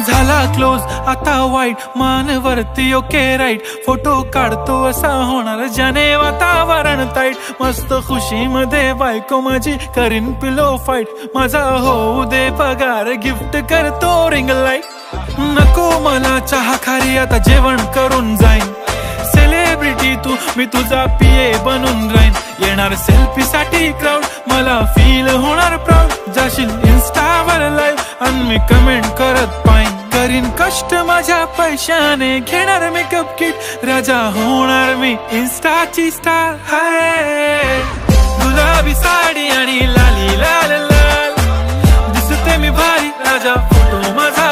झाला क्लोज आता वाईट मान वरती ओके राईट फोटो काढतो असा होणार ज्याने वातावरण ताईट मस्त खुशी मध्ये बायको माझी करीन पिलो फाईट माझा होऊ दे पगार गिफ्ट करतो रिंग लाईट नको मला चहा खारी आता जेवण करून जाईन सेलिब्रिटी तू मी तुझा पीए बनून राहीन येणार सेल्फी साठी क्राऊड मला फील होणार प्राऊड जाशील इन्स्टावर लाईव्ह आणि मी कमेंट करत पाईन करीन कष्ट माझ्या पैशाने घेणार मेकअप किट राजा होणार मी इन्स्टाची स्टार हाय गुलाबी साडी आणि लाली लाल लाल दिसते मी भारी राजा फोटो माझा